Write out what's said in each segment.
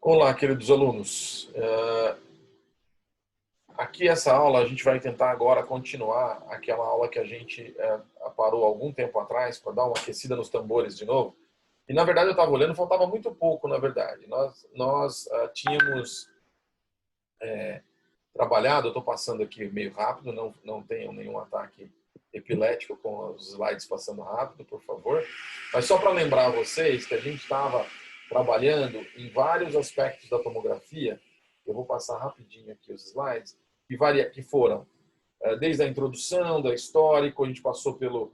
Olá, queridos alunos. Aqui essa aula a gente vai tentar agora continuar aquela aula que a gente parou algum tempo atrás para dar uma aquecida nos tambores de novo. E na verdade eu estava olhando, faltava muito pouco na verdade. Nós tínhamos trabalhado, eu estou passando aqui meio rápido, não tenham nenhum ataque epilético com os slides passando rápido, por favor. Mas só para lembrar a vocês que a gente estava trabalhando em vários aspectos da tomografia. Eu vou passar rapidinho aqui os slides, que foram desde a introdução, da histórico, a gente passou pelo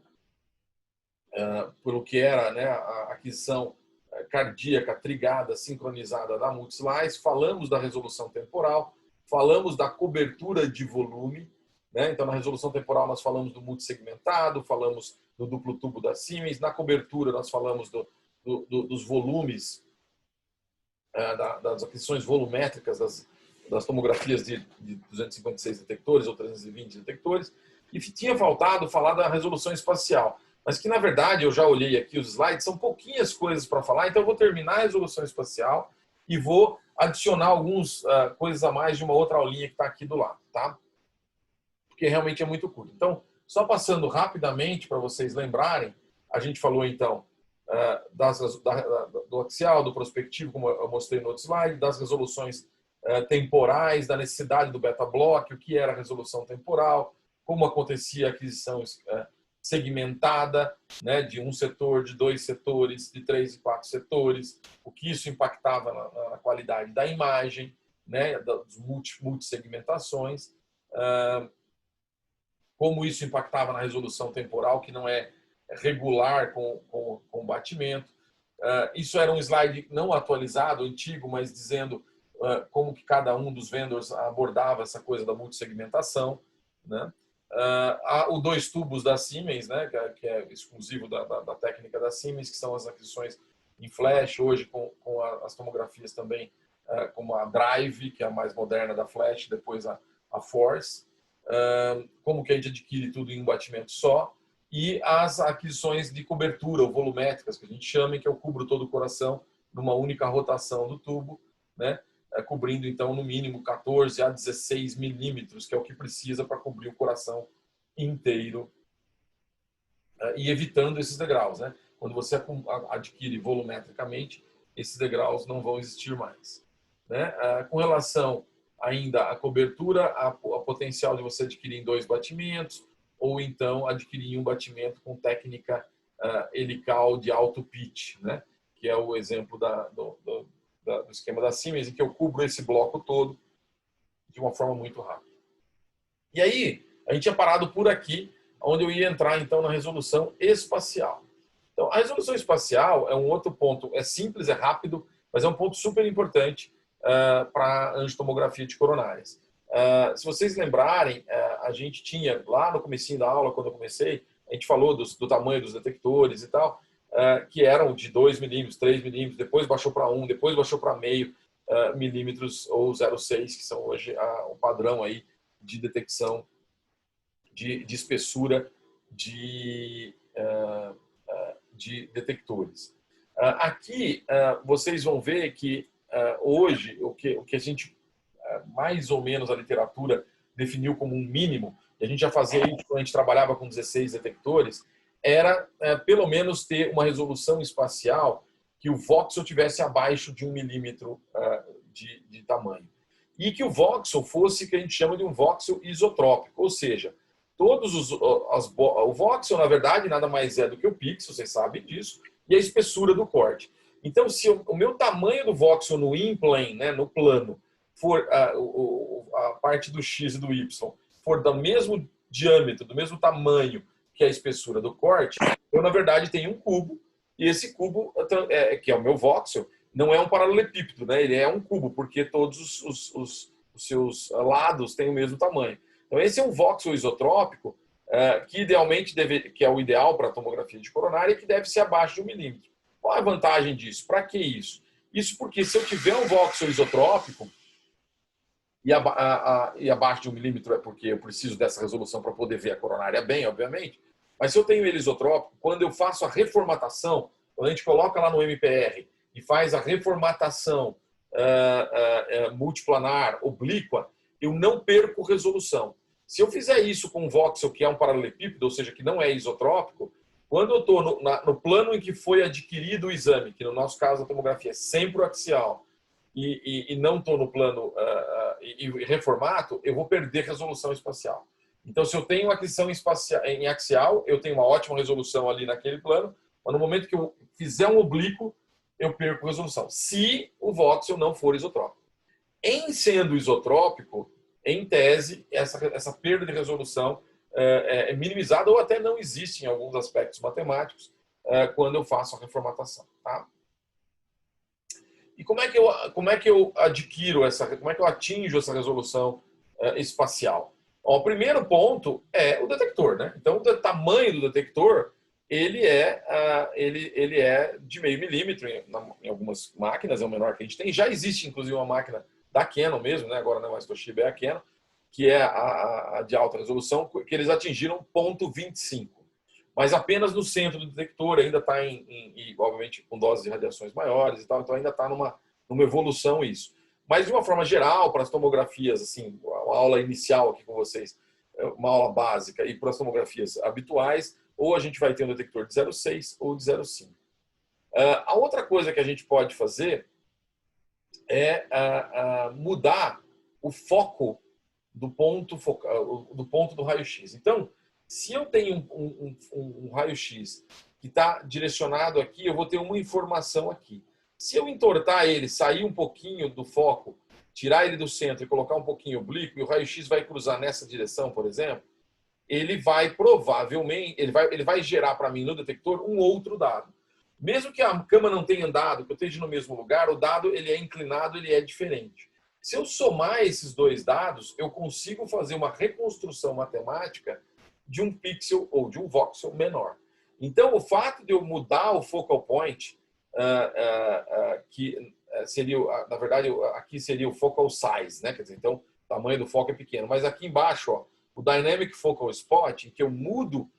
que era, né, a aquisição cardíaca trigada, sincronizada da Multislice, falamos da resolução temporal, falamos da cobertura de volume, né? Então, na resolução temporal, nós falamos do multissegmentado, falamos do duplo tubo da Siemens, na cobertura, nós falamos dos volumes, das aquisições volumétricas das tomografias de 256 detectores ou 320 detectores, e tinha faltado falar da resolução espacial. Mas que, na verdade, eu já olhei aqui os slides, são pouquinhas coisas para falar, então eu vou terminar a resolução espacial e vou adicionar algumas coisas a mais de uma outra aulinha que está aqui do lado, tá? Porque realmente é muito curto. Então, só passando rapidamente para vocês lembrarem, a gente falou, então, do axial, do prospectivo, como eu mostrei no outro slide, das resoluções temporais, da necessidade do beta-block, o que era a resolução temporal, como acontecia a aquisição segmentada, né, de um setor, de dois setores, de 3 e 4 setores, o que isso impactava na qualidade da imagem, né, das multissegmentações, como isso impactava na resolução temporal, que não é regular com o batimento. Isso era um slide não atualizado, antigo, mas dizendo como que cada um dos vendors abordava essa coisa da multissegmentação, né? O dois tubos da Siemens, né, que é exclusivo da técnica da Siemens, que são as aquisições em flash, hoje com as tomografias também, como a Drive, que é a mais moderna da flash, depois a Force, como que a gente adquire tudo em um batimento só, e as aquisições de cobertura, ou volumétricas, que a gente chama, que eu cubro todo o coração numa única rotação do tubo, né, cobrindo, então, no mínimo 14 a 16 milímetros, que é o que precisa para cobrir o coração inteiro, e evitando esses degraus, né? Quando você adquire volumetricamente, esses degraus não vão existir mais, né? Com relação ainda à cobertura, a potencial de você adquirir em 2 batimentos, ou então adquirir em um batimento com técnica helical de alto pitch, né? Que é o exemplo do esquema da Siemens, em que eu cubro esse bloco todo de uma forma muito rápida. E aí, a gente tinha parado por aqui, onde eu ia entrar, então, na resolução espacial. Então, a resolução espacial é um outro ponto, é simples, é rápido, mas é um ponto super importante para a angiotomografia de coronárias. Se vocês lembrarem, a gente tinha, lá no comecinho da aula, quando eu comecei, a gente falou do tamanho dos detectores e tal, que eram de 2 milímetros, 3 milímetros, depois baixou para 1, depois baixou para meio milímetros ou 0,6, que são hoje o padrão aí de detecção de espessura de detectores. Aqui vocês vão ver que hoje o que a gente mais ou menos a literatura definiu como um mínimo, e a gente já fazia isso quando a gente trabalhava com 16 detectores, era pelo menos ter uma resolução espacial que o voxel tivesse abaixo de 1 milímetro de tamanho. E que o voxel fosse o que a gente chama de um voxel isotrópico, ou seja, o voxel, na verdade, nada mais é do que o pixel, vocês sabem disso, e a espessura do corte. Então, se o meu tamanho do voxel no in-plane, né, no plano, for a parte do X e do Y, for do mesmo diâmetro, do mesmo tamanho que a espessura do corte, eu, na verdade, tenho um cubo, e esse cubo, que é o meu voxel, não é um paralelepípedo, né? Ele é um cubo, porque todos os seus lados têm o mesmo tamanho. Então, esse é um voxel isotrópico, que idealmente que é o ideal para a tomografia de coronária, e que deve ser abaixo de 1 milímetro. Qual é a vantagem disso? Para que isso? Isso porque se eu tiver um voxel isotrópico, e abaixo de 1 milímetro é porque eu preciso dessa resolução para poder ver a coronária bem, obviamente, mas se eu tenho ele isotrópico, quando eu faço a reformatação, quando a gente coloca lá no MPR e faz a reformatação multiplanar, oblíqua, eu não perco resolução. Se eu fizer isso com um voxel que é um paralelepípedo, ou seja, que não é isotrópico, quando eu estou no plano em que foi adquirido o exame, que no nosso caso a tomografia é sempre axial, e não estou no plano e reformato, eu vou perder resolução espacial. Então, se eu tenho aquisição em axial, eu tenho uma ótima resolução ali naquele plano, mas no momento que eu fizer um oblíquo, eu perco resolução, se o voxel não for isotrópico. Em sendo isotrópico, em tese, essa perda de resolução é minimizada ou até não existe em alguns aspectos matemáticos quando eu faço a reformatação. Tá? E como é que eu adquiro como é que eu atinjo essa resolução espacial? Ó, o primeiro ponto é o detector, né? Então, o tamanho do detector ele é de meio milímetro em algumas máquinas, é o menor que a gente tem. Já existe, inclusive, uma máquina da Canon mesmo, né? Agora não é mais Toshiba, é a Canon, que é a de alta resolução, que eles atingiram 0,25. Mas apenas no centro do detector, ainda está obviamente, com doses de radiações maiores e tal, então ainda está numa evolução isso. Mas, de uma forma geral, para as tomografias, assim, uma aula inicial aqui com vocês, uma aula básica, e para as tomografias habituais, ou a gente vai ter um detector de 0,6 ou de 0,5. A outra coisa que a gente pode fazer é mudar o foco do ponto do raio-x. Então, se eu tenho um raio-x que está direcionado aqui, eu vou ter uma informação aqui. Se eu entortar ele, sair um pouquinho do foco, tirar ele do centro e colocar um pouquinho oblíquo, e o raio-x vai cruzar nessa direção, por exemplo, ele vai provavelmente, ele vai gerar para mim no detector um outro dado. Mesmo que a câmera não tenha andado, que eu esteja no mesmo lugar, o dado ele é inclinado, ele é diferente. Se eu somar esses dois dados, eu consigo fazer uma reconstrução matemática de um pixel ou de um voxel menor. Então, o fato de eu mudar o focal point, que seria, na verdade, aqui seria o focal size, né? Quer dizer, então, o tamanho do foco é pequeno. Mas aqui embaixo, ó, o Dynamic Focal Spot, em que eu mudo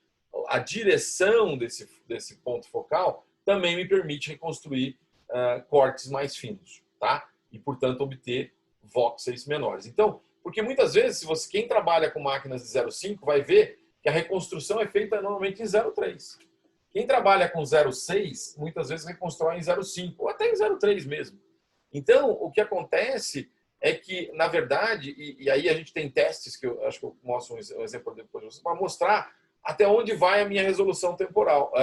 a direção desse ponto focal, também me permite reconstruir cortes mais finos, tá? E, portanto, obter voxels menores. Então, porque muitas vezes, quem trabalha com máquinas de 0,5 vai ver que a reconstrução é feita normalmente em 0,3. Quem trabalha com 0,6, muitas vezes reconstrói em 0,5, ou até em 0,3 mesmo. Então, o que acontece é que, na verdade, e aí a gente tem testes que eu acho que eu mostro um exemplo depois para mostrar até onde vai a minha resolução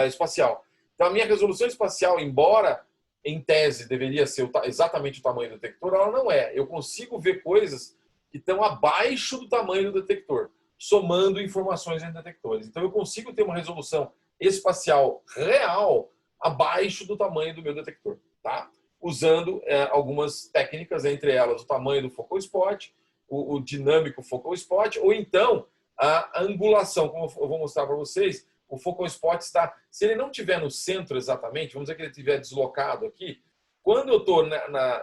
espacial. Então, a minha resolução espacial, embora em tese deveria ser exatamente o tamanho do detector, ela não é. Eu consigo ver coisas que estão abaixo do tamanho do detector, somando informações em detectores. Então, eu consigo ter uma resolução espacial real abaixo do tamanho do meu detector, tá? Usando algumas técnicas, entre elas o tamanho do focal spot, o dinâmico focal spot, ou então a angulação, como eu vou mostrar para vocês. O focal spot está, se ele não estiver no centro exatamente, vamos dizer que ele estiver deslocado aqui, quando eu estou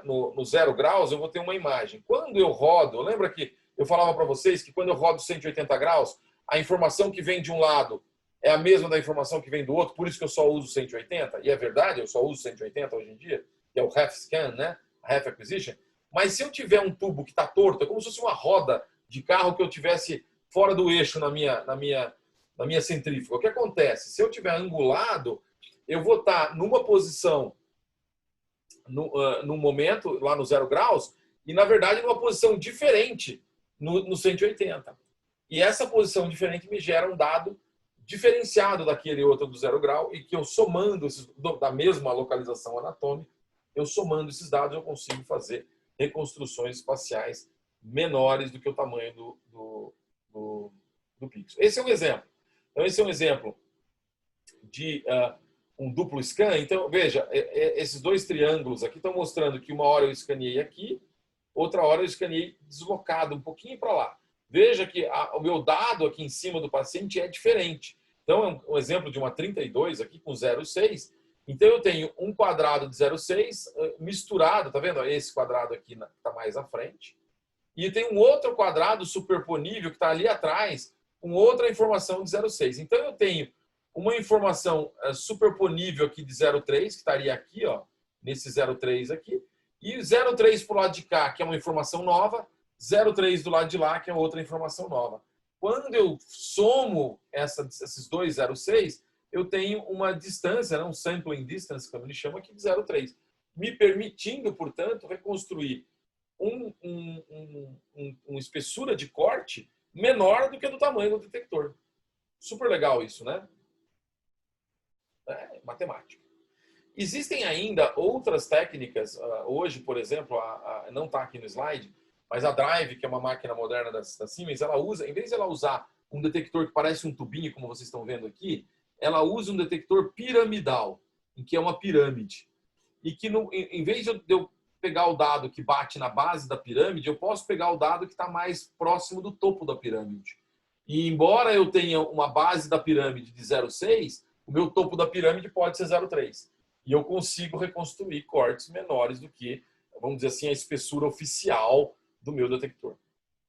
no 0 graus, eu vou ter uma imagem. Quando eu rodo, lembra que eu falava para vocês que quando eu rodo 180 graus, a informação que vem de um lado é a mesma da informação que vem do outro, por isso que eu só uso 180, e é verdade, eu só uso 180 hoje em dia, que é o half scan, né? Half acquisition. Mas se eu tiver um tubo que está torto, é como se fosse uma roda de carro que eu tivesse fora do eixo na minha centrífuga. O que acontece? Se eu tiver angulado, eu vou estar numa posição, num momento, lá no 0 graus, e, na verdade, numa posição diferente no 180. E essa posição diferente me gera um dado diferenciado daquele outro do 0 grau, e que eu somando da mesma localização anatômica, eu somando esses dados, eu consigo fazer reconstruções espaciais menores do que o tamanho do pixel. Esse é um exemplo. Então, esse é um exemplo de um duplo scan. Então, veja, esses dois triângulos aqui estão mostrando que uma hora eu escaneei aqui, outra hora eu escaneei deslocado um pouquinho para lá. Veja que o meu dado aqui em cima do paciente é diferente. Então, é um exemplo de uma 32 aqui com 0,6. Então, eu tenho um quadrado de 0,6 misturado, tá vendo? Esse quadrado aqui está mais à frente. E tem um outro quadrado superponível que está ali atrás, com outra informação de 0,6. Então, eu tenho uma informação superponível aqui de 0,3, que estaria aqui, ó, nesse 0,3 aqui, E 0,3 para o lado de cá, que é uma informação nova, 0,3 do lado de lá, que é outra informação nova. Quando eu somo esses dois 0,6, eu tenho uma distância, né, um sampling distance, como ele chama aqui, de 0,3, me permitindo, portanto, reconstruir uma espessura de corte menor do que do tamanho do detector. Super legal isso, né? É matemática. Existem ainda outras técnicas. Hoje, por exemplo, não está aqui no slide, mas a Drive, que é uma máquina moderna da Siemens, ela usa, em vez de ela usar um detector que parece um tubinho, como vocês estão vendo aqui, ela usa um detector piramidal, em que é uma pirâmide. E que, em vez de eu pegar o dado que bate na base da pirâmide, eu posso pegar o dado que está mais próximo do topo da pirâmide. E embora eu tenha uma base da pirâmide de 0,6, o meu topo da pirâmide pode ser 0,3. E eu consigo reconstruir cortes menores do que, vamos dizer assim, a espessura oficial do meu detector.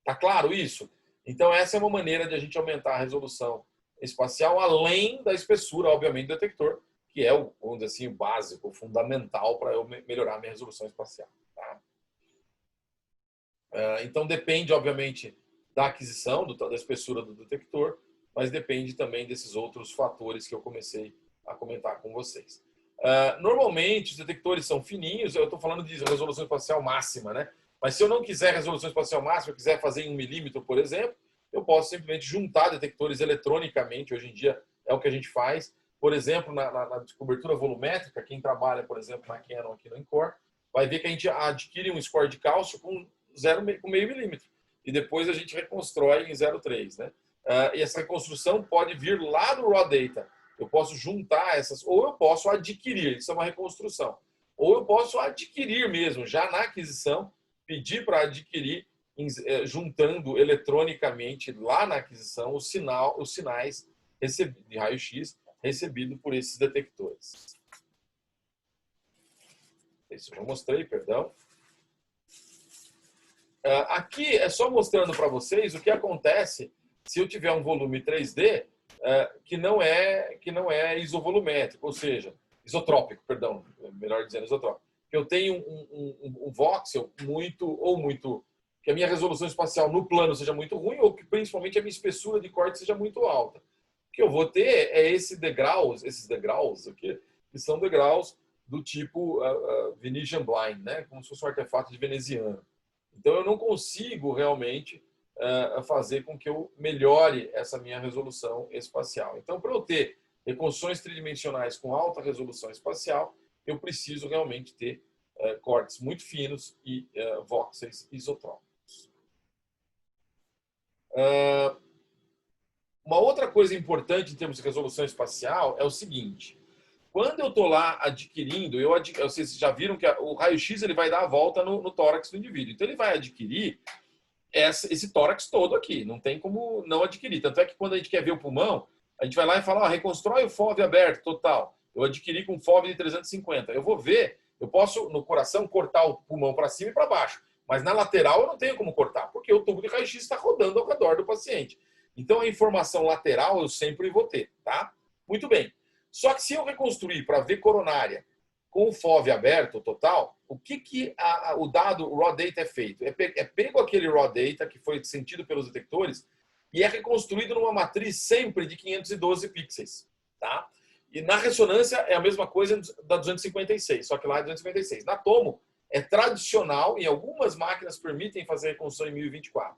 Tá claro isso? Então, essa é uma maneira de a gente aumentar a resolução espacial, além da espessura, obviamente, do detector, que é o, vamos dizer assim, o básico, o fundamental para eu melhorar a minha resolução espacial. Tá? Então, depende, obviamente, da aquisição, da espessura do detector, mas depende também desses outros fatores que eu comecei a comentar com vocês. Normalmente, os detectores são fininhos, eu estou falando de resolução espacial máxima, né? Mas se eu não quiser resolução espacial máxima, eu quiser fazer em 1 milímetro, por exemplo, eu posso simplesmente juntar detectores eletronicamente. Hoje em dia é o que a gente faz. Por exemplo, na cobertura volumétrica, quem trabalha, por exemplo, na Canon aqui no Encore, vai ver que a gente adquire um score de cálcio com meio milímetro. E depois a gente reconstrói em 0,3, né? E essa reconstrução pode vir lá do raw data. Eu posso juntar essas, ou eu posso adquirir, isso é uma reconstrução. Ou eu posso adquirir mesmo, já na aquisição, pedir para adquirir, juntando eletronicamente lá na aquisição os sinais de raio-x recebido por esses detectores. Isso eu já mostrei, perdão. Aqui é só mostrando para vocês o que acontece se eu tiver um volume 3D que não é isovolumétrico, ou seja, isotrópico, perdão, melhor dizendo, isotrópico. Eu tenho um voxel muito, que a minha resolução espacial no plano seja muito ruim, ou que principalmente a minha espessura de corte seja muito alta. O que eu vou ter é esses degraus aqui, que são degraus do tipo Venetian Blind, né? Como se fosse um artefato de veneziano. Então, eu não consigo realmente fazer com que eu melhore essa minha resolução espacial. Então, para eu ter reconstruções tridimensionais com alta resolução espacial, eu preciso realmente ter cortes muito finos e voxels isotrópicos. Uma outra coisa importante em termos de resolução espacial é o seguinte: quando eu estou lá adquirindo, vocês já viram que o raio-x ele vai dar a volta no tórax do indivíduo. Então, ele vai adquirir esse tórax todo aqui. Não tem como não adquirir. Tanto é que quando a gente quer ver o pulmão, a gente vai lá e fala, reconstrói o FOV aberto total. Eu adquiri com FOV de 350. Eu vou ver, eu posso, no coração, cortar o pulmão para cima e para baixo. Mas na lateral eu não tenho como cortar, porque o tubo de raio-x está rodando ao redor do paciente. Então, a informação lateral eu sempre vou ter, tá? Muito bem. Só que se eu reconstruir para ver coronária com o FOV aberto total, o que o dado raw data é feito? É pego aquele raw data que foi sentido pelos detectores e é reconstruído numa matriz sempre de 512 pixels, tá? E na ressonância é a mesma coisa da 256, só que lá é 256. Na Tomo é tradicional, e algumas máquinas permitem fazer reconstrução em 1024,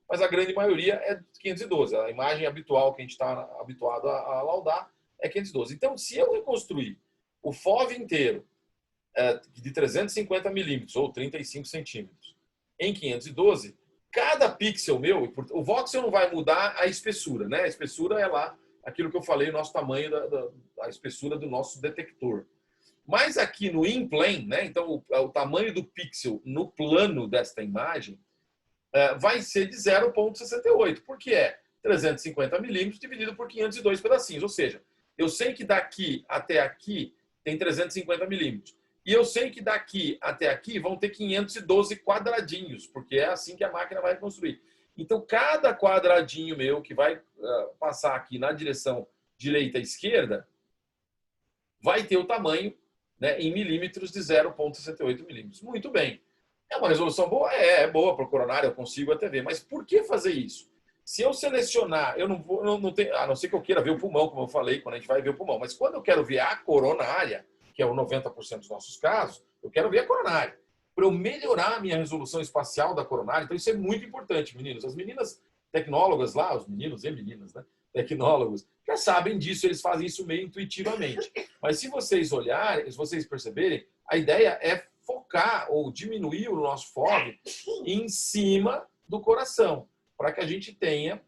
mas a grande maioria é 512. A imagem habitual que a gente está habituado a laudar é 512. Então, se eu reconstruir o FOV inteiro de 350 milímetros ou 35 centímetros em 512, cada pixel meu, o voxel não vai mudar a espessura, né? A espessura é lá aquilo que eu falei, o nosso tamanho da espessura do nosso detector. Mas aqui no in-plane, né? Então o tamanho do pixel no plano desta imagem vai ser de 0,68, porque é 350 milímetros dividido por 502 pedacinhos, ou seja, eu sei que daqui até aqui tem 350 milímetros. E eu sei que daqui até aqui vão ter 512 quadradinhos, porque é assim que a máquina vai construir. Então, cada quadradinho meu que vai passar aqui na direção direita e esquerda vai ter o tamanho né, em milímetros de 0,68 milímetros. Muito bem. É uma resolução boa? É boa para o coronário, eu consigo até ver. Mas por que fazer isso? Se eu selecionar, eu não vou, não tenho, a não ser que eu queira ver o pulmão, como eu falei, quando a gente vai ver o pulmão. Mas quando eu quero ver a coronária, que é o 90% dos nossos casos, eu quero ver a coronária. Para eu melhorar a minha resolução espacial da coronária, então isso é muito importante, meninos. As meninas tecnólogas lá, os meninos e meninas, né? Tecnólogos, já sabem disso, eles fazem isso meio intuitivamente. Mas se vocês olharem, se vocês perceberem, a ideia é focar ou diminuir o nosso FOV em cima do coração, para que a gente tenha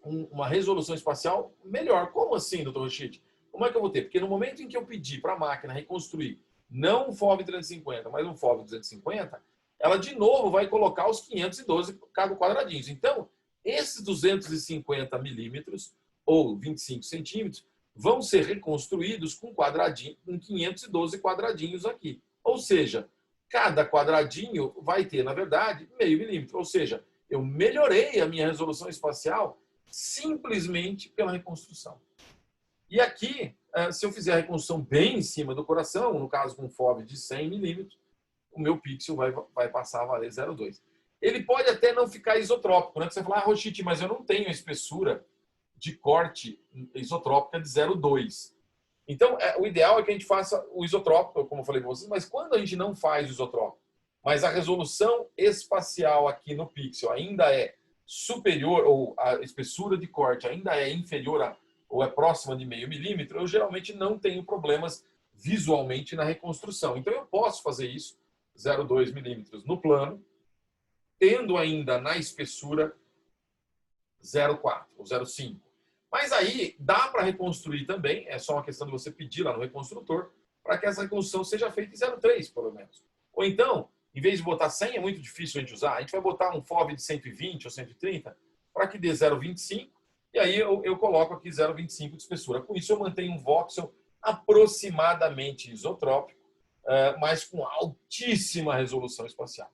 uma resolução espacial melhor. Como assim, doutor Rochite? Como é que eu vou ter? Porque no momento em que eu pedir para a máquina reconstruir não um FOV 350, mas um FOV 250, ela de novo vai colocar os 512 quadradinhos. Então, esses 250 milímetros ou 25 centímetros vão ser reconstruídos com quadradinho, com 512 quadradinhos aqui. Ou seja, cada quadradinho vai ter, na verdade, meio milímetro. Ou seja, eu melhorei a minha resolução espacial simplesmente pela reconstrução. E aqui, se eu fizer a reconstrução bem em cima do coração, no caso com um FOV de 100 milímetros, o meu pixel vai passar a valer 0,2. Ele pode até não ficar isotrópico, né? Você fala, Rochite, mas eu não tenho a espessura de corte isotrópica de 0,2. Então, o ideal é que a gente faça o isotrópico, como eu falei para vocês, mas quando a gente não faz o isotrópico, mas a resolução espacial aqui no pixel ainda é superior, ou a espessura de corte ainda é inferior a, ou é próxima de meio milímetro, eu geralmente não tenho problemas visualmente na reconstrução. Então, eu posso fazer isso, 0,2 milímetros no plano, tendo ainda na espessura 0,4 ou 0,5. Mas aí dá para reconstruir também, é só uma questão de você pedir lá no reconstrutor para que essa reconstrução seja feita em 0,3, pelo menos. Ou então, em vez de botar 100, é muito difícil a gente usar, a gente vai botar um FOV de 120 ou 130 para que dê 0,25, e aí eu coloco aqui 0,25 de espessura. Com isso, eu mantenho um voxel aproximadamente isotrópico, mas com altíssima resolução espacial.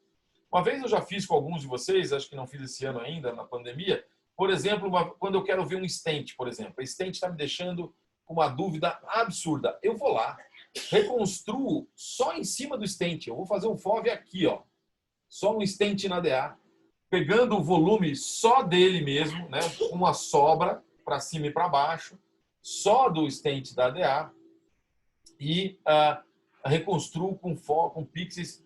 Uma vez eu já fiz com alguns de vocês, acho que não fiz esse ano ainda, na pandemia, por exemplo, quando eu quero ver um stent, por exemplo. A stent está me deixando com uma dúvida absurda. Eu vou lá, reconstruo só em cima do stent. Eu vou fazer um FOV aqui, ó, só um stent na DA, pegando o volume só dele mesmo, né, uma sobra para cima e para baixo, só do stent da DA, e reconstruo com pixels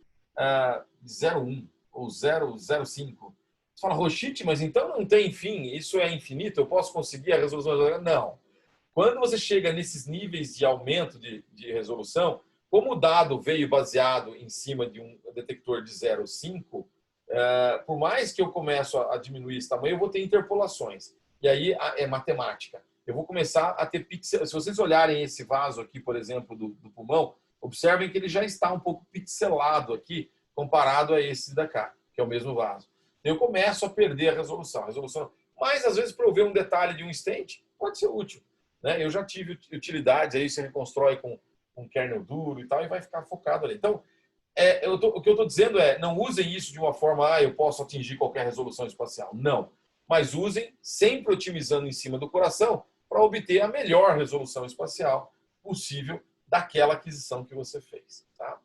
de 0,1 ou 0,05. Você fala, Rochite, mas então não tem fim, isso é infinito, eu posso conseguir a resolução? Não. Quando você chega nesses níveis de aumento de resolução, como o dado veio baseado em cima de um detector de 0,5, por mais que eu comece a diminuir esse tamanho, eu vou ter interpolações. E aí é matemática. Eu vou começar a ter pixels. Se vocês olharem esse vaso aqui, por exemplo, do pulmão, observem que ele já está um pouco pixelado aqui, comparado a esse da cá, que é o mesmo vaso. Eu começo a perder a resolução. Mas, às vezes, para eu ver um detalhe de um stent, pode ser útil. Né? Eu já tive utilidades, aí você reconstrói com kernel duro e tal, e vai ficar focado ali. Então, o que eu estou dizendo é, não usem isso de uma forma, eu posso atingir qualquer resolução espacial. Não. Mas usem sempre otimizando em cima do coração para obter a melhor resolução espacial possível daquela aquisição que você fez. Tá?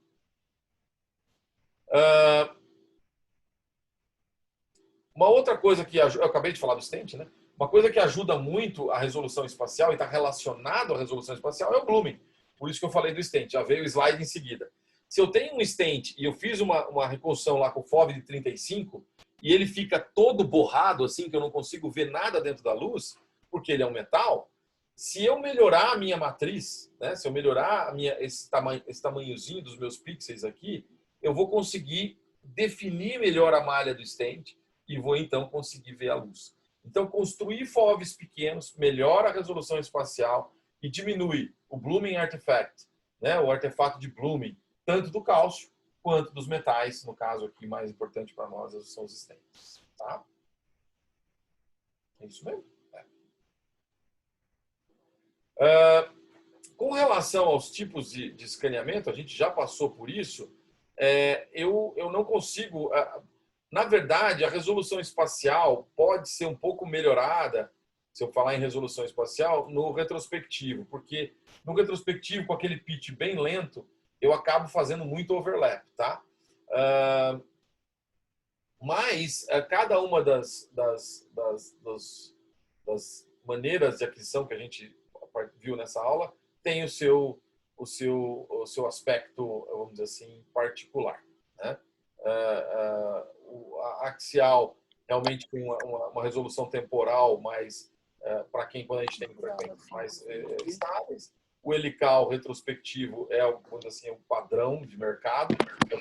Uma outra coisa que eu acabei de falar do stent, né? Uma coisa que ajuda muito a resolução espacial e está relacionado à resolução espacial é o blooming. Por isso que eu falei do stent, já veio o slide em seguida. Se eu tenho um stent e eu fiz uma reconstrução lá com FOV de 35 e ele fica todo borrado, assim, que eu não consigo ver nada dentro da luz, porque ele é um metal, se eu melhorar a minha matriz, né, se eu melhorar esse tamanhozinho dos meus pixels aqui, eu vou conseguir definir melhor a malha do stent e vou então conseguir ver a luz. Então, construir FOVs pequenos melhora a resolução espacial e diminui o blooming artifact, né, o artefato de blooming, tanto do cálcio quanto dos metais. No caso aqui, mais importante para nós são os stents. Tá? É isso mesmo? Com relação aos tipos de escaneamento, a gente já passou por isso, eu não consigo... Na verdade, a resolução espacial pode ser um pouco melhorada se eu falar em resolução espacial, no retrospectivo, porque no retrospectivo, com aquele pitch bem lento, eu acabo fazendo muito overlap, tá? Mas cada uma das maneiras de aquisição que a gente viu nessa aula tem o seu aspecto, vamos dizer assim, particular, né? A axial realmente tem uma resolução temporal mais para quando a gente tem frequências mais estáveis. O helical retrospectivo é, vamos dizer assim, um padrão de mercado,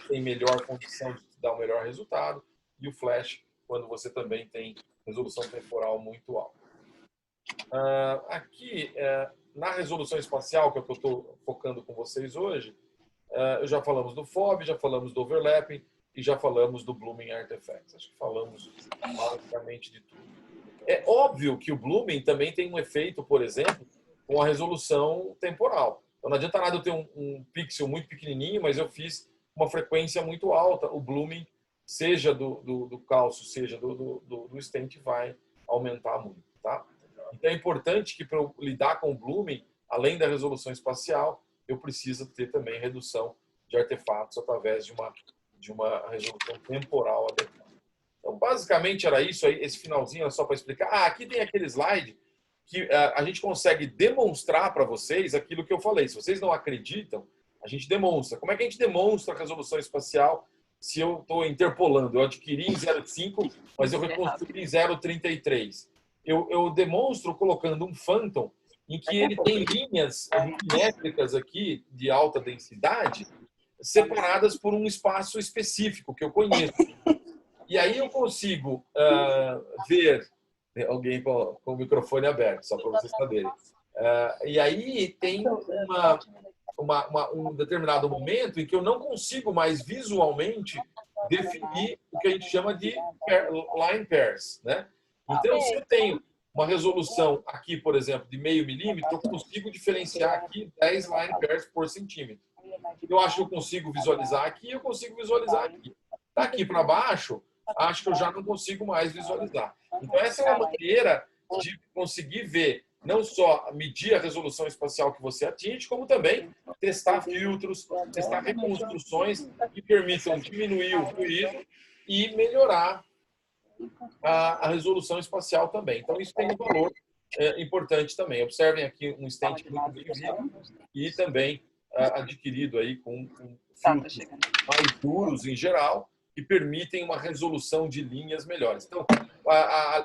tem melhor condição de dar o melhor resultado. E o flash, quando você também tem resolução temporal muito alta. Aqui, na resolução espacial, que é o que eu estou focando com vocês hoje, já falamos do FOV, já falamos do overlapping e já falamos do Blooming Artifacts. Acho que falamos basicamente de tudo. É óbvio que o Blooming também tem um efeito, por exemplo, com a resolução temporal. Então, não adianta nada eu ter um pixel muito pequenininho, mas eu fiz uma frequência muito alta. O Blooming, seja do cálcio, seja do stent, vai aumentar muito, tá? Então, é importante que para eu lidar com o Blooming, além da resolução espacial, eu preciso ter também redução de artefatos através de uma resolução temporal adequada. Então, basicamente, era isso aí. Esse finalzinho era só para explicar. Aqui tem aquele slide que a gente consegue demonstrar para vocês aquilo que eu falei. Se vocês não acreditam, a gente demonstra. Como é que a gente demonstra a resolução espacial se eu estou interpolando? Eu adquiri em 0,5, mas eu reconstruí em 0,33. Eu demonstro colocando um Phantom em que ele tem linhas métricas aqui de alta densidade separadas por um espaço específico que eu conheço. E aí eu consigo ver alguém com o microfone aberto, só para vocês saberem. E aí tem um determinado momento em que eu não consigo mais visualmente definir o que a gente chama de line pairs, né? Então, se eu tenho uma resolução aqui, por exemplo, de 0,5 milímetro, eu consigo diferenciar aqui 10 line pairs por centímetro. Eu acho que eu consigo visualizar aqui, eu consigo visualizar aqui. Daqui para baixo, acho que eu já não consigo mais visualizar. Então, essa é uma maneira de conseguir ver, não só medir a resolução espacial que você atinge, como também testar filtros, testar reconstruções que permitam diminuir o ruído e melhorar a resolução espacial também. Então, isso tem um valor importante também. Observem aqui um stent muito bem vivo e também adquirido aí com filtros mais duros em geral, que permitem uma resolução de linhas melhores. Então,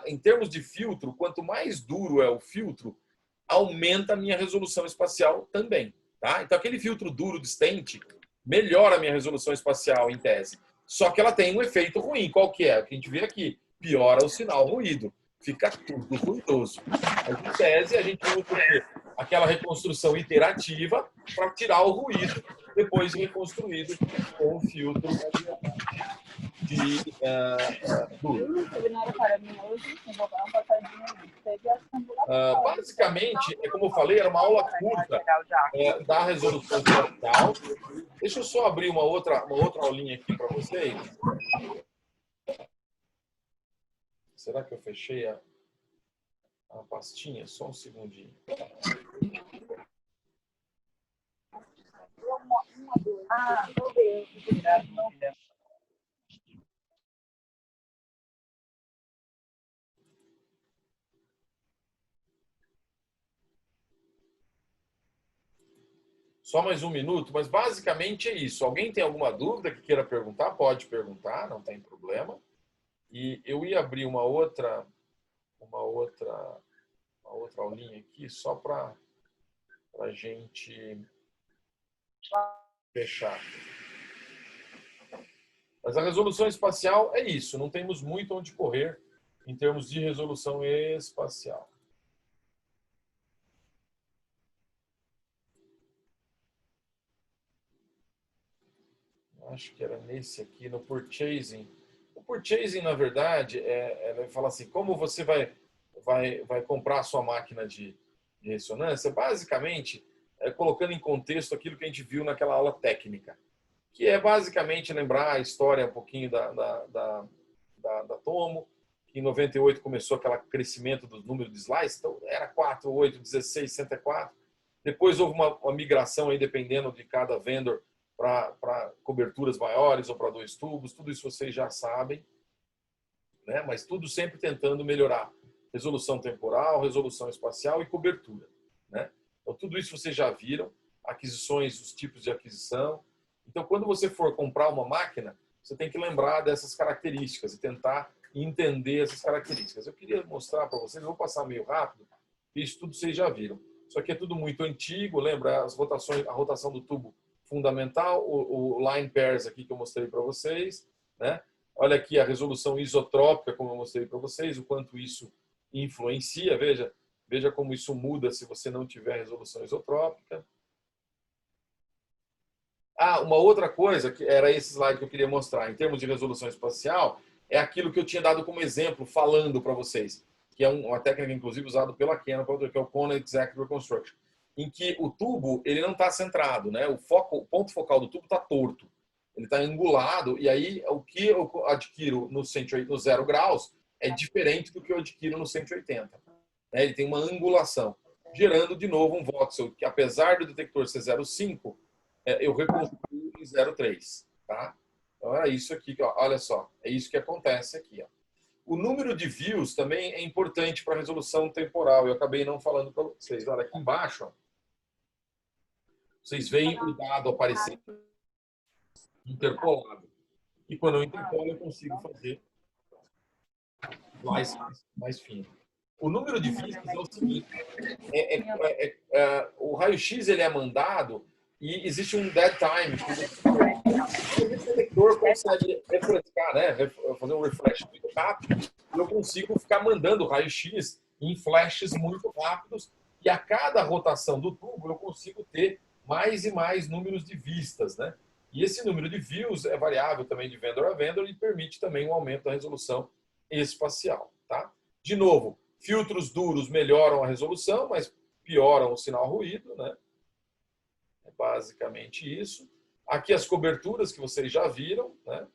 em termos de filtro, quanto mais duro é o filtro, aumenta a minha resolução espacial também. Tá? Então, aquele filtro duro de stent melhora a minha resolução espacial em tese. Só que ela tem um efeito ruim. Qual que é? O que a gente vê aqui. Piora o sinal ruído. Fica tudo ruidoso. Mas, em tese, a gente usa aquela reconstrução iterativa para tirar o ruído, depois reconstruído com o filtro duro. Basicamente, como eu falei, era uma aula curta da resolução espacial. Deixa eu só abrir uma outra aulinha aqui para vocês. Será que eu fechei a pastinha? Só um segundinho. Meu Deus, obrigado. Só mais um minuto, mas basicamente é isso. Alguém tem alguma dúvida que queira perguntar? Pode perguntar, não tem problema. E eu ia abrir uma outra aulinha aqui só para a gente fechar. Mas a resolução espacial é isso. Não temos muito onde correr em termos de resolução espacial. Acho que era nesse aqui, no purchasing. O purchasing, na verdade, ela fala assim, como você vai comprar a sua máquina de ressonância, basicamente, colocando em contexto aquilo que a gente viu naquela aula técnica, que é basicamente lembrar a história um pouquinho da Tomo, que em 98 começou aquele crescimento dos números de slices, então era 4, 8, 16, 64. Depois houve uma migração aí, dependendo de cada vendor, para coberturas maiores ou para 2 tubos. Tudo isso vocês já sabem, né? Mas tudo sempre tentando melhorar resolução temporal, resolução espacial e cobertura, né? Então, tudo isso vocês já viram, aquisições, os tipos de aquisição. Então, quando você for comprar uma máquina, você tem que lembrar dessas características e tentar entender essas características. Eu queria mostrar para vocês, eu vou passar meio rápido, isso tudo vocês já viram. Isso aqui é tudo muito antigo, lembra as rotações, a rotação do tubo fundamental, o line pairs aqui que eu mostrei para vocês, né? Olha aqui a resolução isotrópica, como eu mostrei para vocês, o quanto isso influencia. Veja como isso muda se você não tiver resolução isotrópica. Ah, uma outra coisa, que era esse slide que eu queria mostrar, em termos de resolução espacial, é aquilo que eu tinha dado como exemplo, falando para vocês, que é uma técnica, inclusive, usada pela Canon, que é o Cone Exact Reconstruction, em que o tubo ele não está centrado, né? O ponto focal do tubo está torto, ele está angulado, e aí o que eu adquiro no 0 graus é diferente do que eu adquiro no 180. Né? Ele tem uma angulação, gerando de novo um voxel, que apesar do detector ser 0,5, eu reconstruo em 0,3. Tá? Então é isso aqui, ó, olha só, é isso que acontece aqui. Ó. O número de views também é importante para a resolução temporal. Eu acabei não falando para vocês. Olha, aqui embaixo, ó, vocês veem o dado aparecendo interpolado. E quando eu interpolo, eu consigo fazer mais fino. O número de vistas é o seguinte: o raio-x ele é mandado e existe um dead time. O detector consegue refrescar, né? Fazer um refresh muito rápido. E eu consigo ficar mandando raio-x em flashes muito rápidos. E a cada rotação do tubo, eu consigo ter mais e mais números de vistas, né? E esse número de views é variável também de vendor a vendor e permite também um aumento da resolução espacial, tá? De novo, filtros duros melhoram a resolução, mas pioram o sinal ruído, né? É basicamente isso. Aqui as coberturas que vocês já viram, né?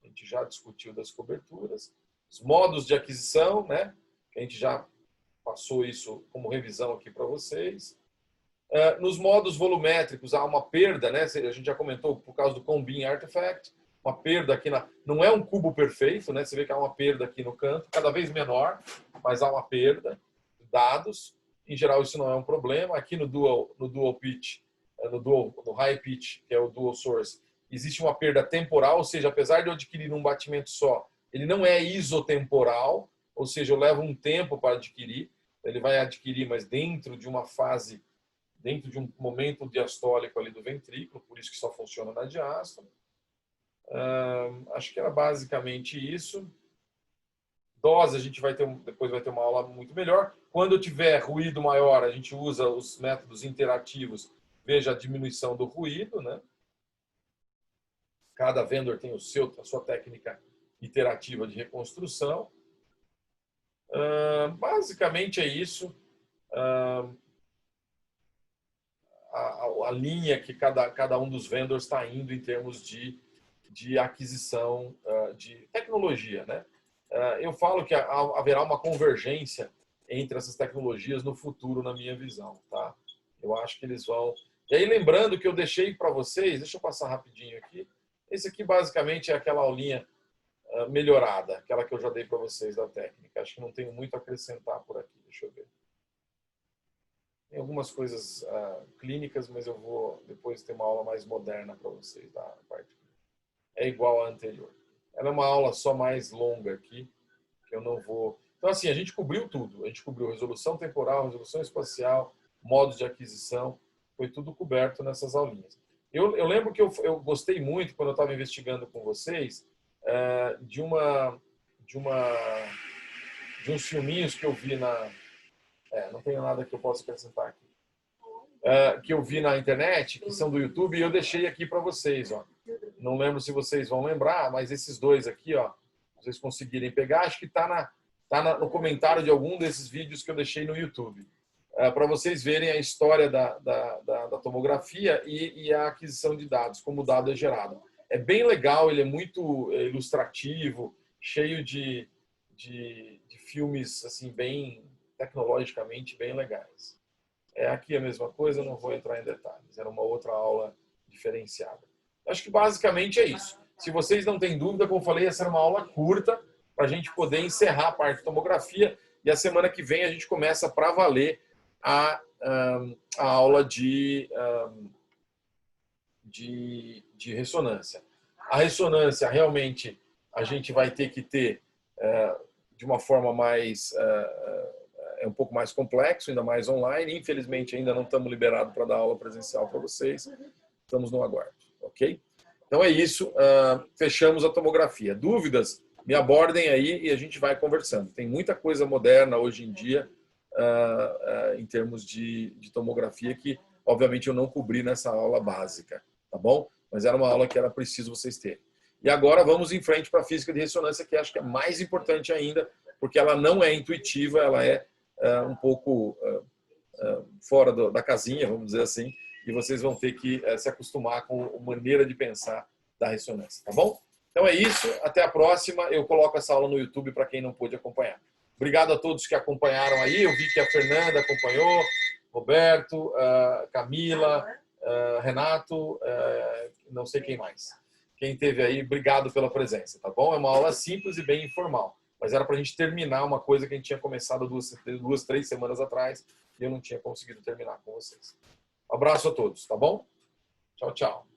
A gente já discutiu das coberturas. Os modos de aquisição, né? A gente já passou isso como revisão aqui para vocês. Nos modos volumétricos há uma perda, né? A gente já comentou por causa do Combine Artifact, uma perda aqui não é um cubo perfeito, né? Você vê que há uma perda aqui no canto, cada vez menor, mas há uma perda de dados. Em geral isso não é um problema. Aqui no dual pitch, no high pitch, que é o dual source, existe uma perda temporal, ou seja, apesar de eu adquirir num batimento só, ele não é isotemporal, ou seja, eu levo um tempo para adquirir. Ele vai adquirir, mas dentro de uma fase, dentro de um momento diastólico ali do ventrículo, por isso que só funciona na diástole. Acho que era basicamente isso. Dose, a gente depois vai ter uma aula muito melhor. Quando eu tiver ruído maior, a gente usa os métodos interativos. Veja a diminuição do ruído, né? Cada vendor tem a sua técnica iterativa de reconstrução. Basicamente é isso. A linha que cada um dos vendors está indo em termos de aquisição de tecnologia, né? Eu falo que haverá uma convergência entre essas tecnologias no futuro, na minha visão, tá? Eu acho que eles vão... E aí, lembrando que eu deixei para vocês, deixa eu passar rapidinho aqui, esse aqui basicamente é aquela aulinha melhorada, aquela que eu já dei para vocês da técnica. Acho que não tenho muito a acrescentar por aqui, deixa eu ver. Tem algumas coisas clínicas, mas eu vou depois ter uma aula mais moderna para vocês da parte. É igual à anterior. Ela é uma aula só mais longa aqui, que eu não vou... Então, assim, a gente cobriu tudo. A gente cobriu resolução temporal, resolução espacial, modos de aquisição, foi tudo coberto nessas aulinhas. Eu lembro que eu gostei muito, quando eu estava investigando com vocês, de uns filminhos que eu vi na... não tenho nada que eu possa acrescentar aqui. Que eu vi na internet, que são do YouTube, e eu deixei aqui para vocês, ó. Não lembro se vocês vão lembrar, mas esses dois aqui, ó, se vocês conseguirem pegar, acho que está no comentário de algum desses vídeos que eu deixei no YouTube. Para vocês verem a história da tomografia e a aquisição de dados, como o dado é gerado. É bem legal, ele é muito ilustrativo, cheio de de filmes assim bem tecnologicamente bem legais. Aqui a mesma coisa, não vou entrar em detalhes. Era uma outra aula diferenciada. Acho que basicamente é isso. Se vocês não têm dúvida, como eu falei, essa era uma aula curta para a gente poder encerrar a parte de tomografia e a semana que vem a gente começa para valer a aula de ressonância. A ressonância realmente a gente vai ter que ter de uma forma mais um pouco mais complexo, ainda mais online. Infelizmente ainda não estamos liberados para dar aula presencial para vocês. Estamos no aguardo, ok? Então é isso. Fechamos a tomografia. Dúvidas? Me abordem aí e a gente vai conversando. Tem muita coisa moderna hoje em dia em termos de tomografia que, obviamente, eu não cobri nessa aula básica, tá bom? Mas era uma aula que era preciso vocês terem. E agora vamos em frente para a física de ressonância, que acho que é mais importante ainda, porque ela não é intuitiva, ela é um pouco fora da casinha, vamos dizer assim, e vocês vão ter que se acostumar com a maneira de pensar da ressonância, tá bom? Então é isso, até a próxima. Eu coloco essa aula no YouTube para quem não pôde acompanhar. Obrigado a todos que acompanharam aí. Eu vi que a Fernanda acompanhou, Roberto, Camila, Renato, não sei quem mais. Quem esteve aí, obrigado pela presença, tá bom? É uma aula simples e bem informal, mas era para a gente terminar uma coisa que a gente tinha começado 3 semanas atrás e eu não tinha conseguido terminar com vocês. Um abraço a todos, tá bom? Tchau, tchau.